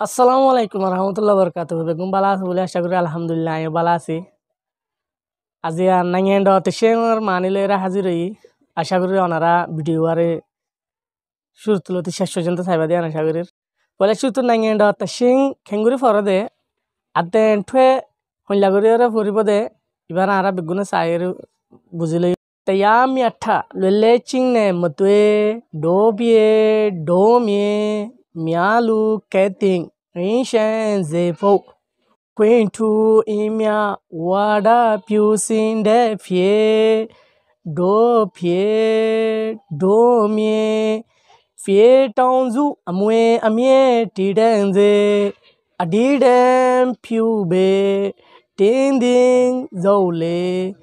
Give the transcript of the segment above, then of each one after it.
আসসালামু আলাইকুম রহমতুল্লাহ বরকাতুহু বেগুন বালা আছে বলে আশা করি আলহামদুলিল্লাহ আমি বালা আছি আজি আর নাঙ্গেন্ড তেশের মানিলেরা হাজির হই আশা করি ওনারা ভিডিও আরে শুরু তুলতে শেষ পর্যন্ত চাইবা দিয়ে আশা করি বলে শুরু নাঙ্গেন্ড তেশিং খেঙ্গুরি ফরদে আতে ঠুয়ে হইলাগুড়ি ওরা ফুরিবদে এবার আরা বেগুনে চাইয়ের বুঝিলে তাইয়ামি আঠা ললে চিংনে মতুয়ে ডো বিয়ে ডো মিয়ে মিয়ালু কেতিং রিশেন জেফো Quinto imia wada piusin de fie do mie fie tonzu amue amie tidenze adidem piube tinding zole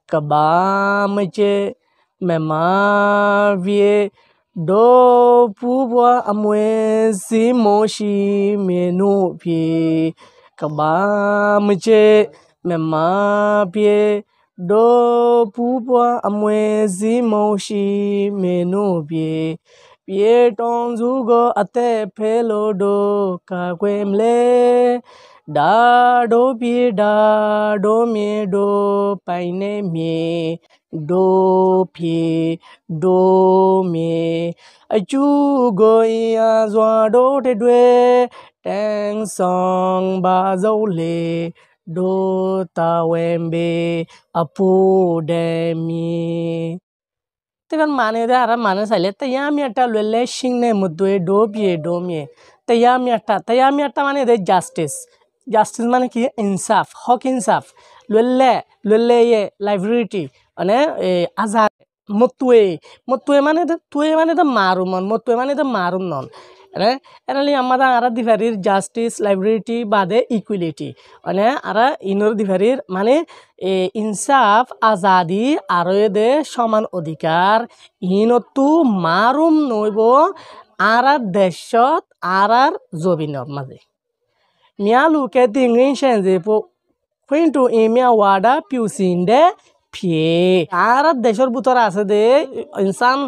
kabamche mema vie do pubwa amue simoshi menu pie kabamche mema pie do pubwa amwezi moshi menu pie tonzugo ate pelo do kakwemle da do me do paine me do pie do me achu go ya zwa do te dwe tang song ba dâu lệ đô ta wem be apu demi তেমন মানে দে আর মানে চাইলে তাইয়া আমি একটা লইলে সিংনে মধ্যে তাইয়া আমি একটা মানে দে জাস্টিস মানে কি ইনসাফ হক ইনসাফ লইলে ইয়ে লাইব্রেরিটি মানে আজাদ মতুয়ে মানে দে মারুম নন এনালি আমাদের আরা দিভারির জাস্টিস লাইব্রেরিটি বাদে ইকুইলিটি মানে আরা ইনর দিভারির মানে ইনসাফ আজাদি আর দে সমান অধিকার ইনতু মারুম নইব আরার দেশত আরার জবিনত মাঝে মিয়ালু কে তিংরিনশেন যে কিন্তু ইমিয়া ওয়াডা পিউসিনডে ফিয়ে আরার দেশর ভিতর আছে দে ইনসান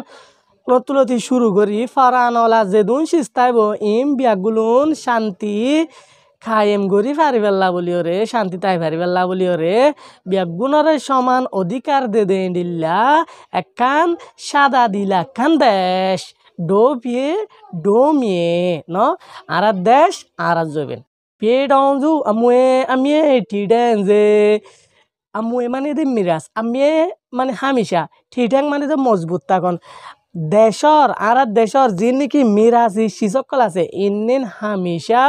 লতুলতি শুরু করি ফারানলা যেদুন সিস্তাইব ইম বিয়াগুলুন শান্তি খায়েম গরি ফারিবেল্লা বলিও রে শান্তি তাই ফারিবেল্লা বলিও রে বিয়াগুনরে সমান অধিকার দে দিল্লা একান সাদা দিলা কান দেশ ডো পিয়ে ডো মিয়ে ন আরা দেশ আরা জবেন পিয়ে ডঞ্জু আমিয়ে ঠিডেন যে আমুয়ে মানে দে মিরাজ আমিয়ে মানে হামিশা ঠিডেং মানে দে মজবুত তখন দেশর আর দেশর যি নাকি মিরাজি শিসকল আছে ইন্নিন হামিশা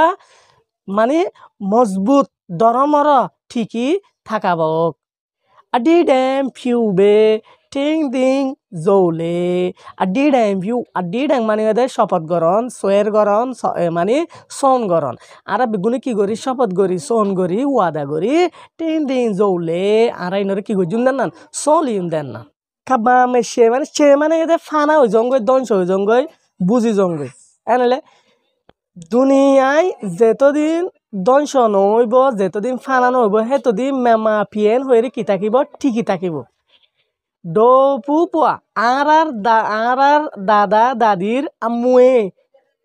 মানে মজবুত দরমর ঠিকই থাকাব আডি ড্যাম ফিউবে টিং দিং জৌলে আডি ড্যাং মানে শপথ গরণ সোয়ের গরণ মানে সোন গরণ আর বেগুনে কি করি শপথ করি সোন করি ওয়াদা করি টিং দিং জৌলে আর ইনরে কি করি জুন দেন না সোলিউন দেন না কাবামে সে মানে এদের ফানা হয়ে জঙ্গই দংশ হয়ে জঙ্গই বুঝি জঙ্গই এনেলে দুনিয়ায় যেতদিন দংশ নইব যেতদিন ফানা নইব সেতদিন মেমা পিয়েন হয়ে কি থাকিব ঠিকই থাকিব ডপু পোয়া আর দাদা দাদির আমুয়ে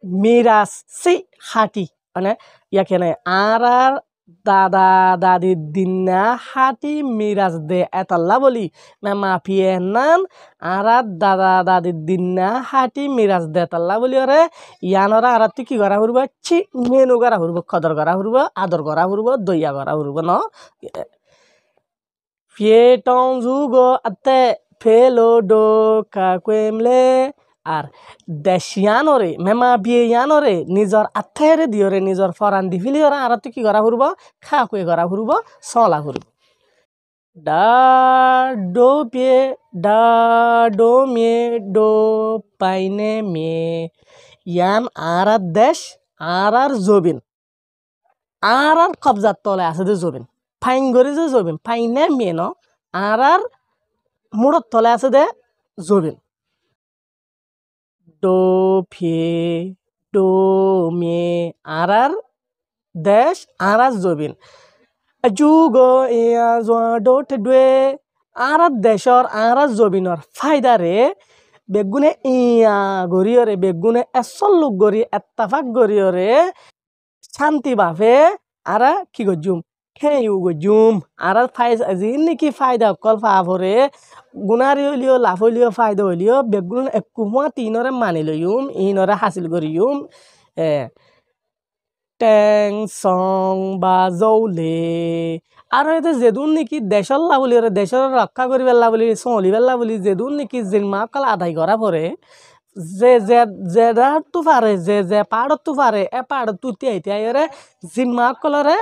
মিরাজ সি হাটি মানে ইয়াকে নাই আর দাদা দাদির দিনা হাটি মিরাজ দে এতাল্লা বলি মেমা পিয়ে নান আর দাদা দাদির দিনা হাটি মিরাজ দে এতাল্লা বলি ওরে ইয়ানরা আর তুই কি করা ফুরব ছি মেনু করা ফুরব খদর করা ফুরব আদর করা ফুরব দইয়া করা ফুরব ন ফিয়েটং যুগো আতে ফেলো ডো কাকুয়েমলে আর দেশিয়ানরে মেমা বিয়ানরে নিজর আত্মারে দিয়রে নিজর ফরান দি ফিলিয়রা আর তুই কি করা ফুরব খা কুয়ে করা ফুরব সলা ফুরব ডা ডো পিয়ে ডা ডো মিয়ে ডো পাইনে মিয়ে ইয়ান আর দেশ আর জবিন আর কবজার তলে আছে যে জবিন ফাইন গরি যে জবিন ফাইনে মিয়ে ন আর মুড়ত তলে আছে দে জবিন ডো ফিয়ে ডো মিয়ে আর দেশ আর জবিন যুগো ইয়া জোয়া ডো ঠেডুয়ে আর দেশর আর জবিনর ফায়দারে বেগুনে ইয়া গরিয়রে বেগুনে এসল লোক গরি এত্তাফাক গরিয়রে শান্তি বাফে আরা কি গজুম খেয়েও গজুম আর নাকি ফায়দা অকল পা ভরে গুণারি হইলিও লাভ হইলিও ফায়দা হইলিও বেগুন এককুমা তিনরে মানি লইম ইনরে হাসিল করিম এ টেং সং বা জৌলে আর এতে যেদুন নাকি দেশর লাভ বলি দেশর রক্ষা করিবার বলি চলিবার বলি যেদুন নাকি জিম্মা অকল আদায় করা পরে যেটা পারে যে পাহাড়ত পারে এ পাহাড়ত তিয়াই তিয়াইরে জিম্মা অকলরে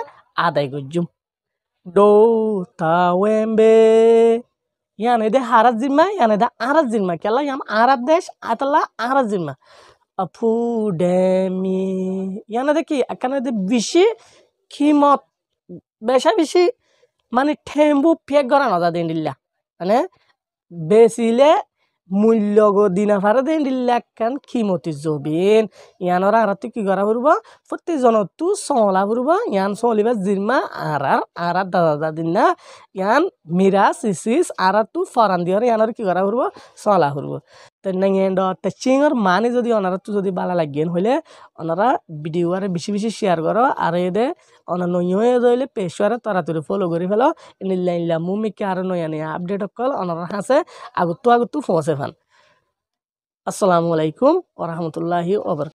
আদায় করজুম ডো তাওয়েম্বে ইয়ানে দে হারাত জিম্মা ইয়ানে দে আরাত জিম্মা কেলা ইয়াম আরাত দেশ আতলা আরাত জিম্মা আপু ডেমি ইয়ানে দে কি এখানে দে বেশি খিমত বেশি মানে ঠেম্বু পেক গড়া নজা দিন দিল্লা মানে বেচিলে মূল্য গো দিনা ফারে দিন দিল্লা কান খিমতি জবিন ইয়ানর আরাতে কি করা ফুরব প্রত্যেকজনতো চলা ফুরব ইয়ান চলিবা জিম্মা আরার দাদা দাদিন না ইয়ান মিরা সিসিস আরাতু ফরান দিয়র ইয়ানর কি করা ফুরব চলা ফুরব তেনাঙ্গেন্ড চিংর মানে যদি অনারাতো যদি বালা লাগেন হইলে অনারা ভিডিও আরে বেশি শেয়ার করো আর এদে অনা নইয়ে দইলে পেশওয়ারে তাড়াতাড়ি ফলো করে ফেলো ইনলা মুমিকে আর নয়ানি আপডেট কল অনারা হাসে আগতু পৌঁছে ফান আসসালামু আলাইকুম ওয়া রাহমাতুল্লাহি ওয়া বারাকাতুহু।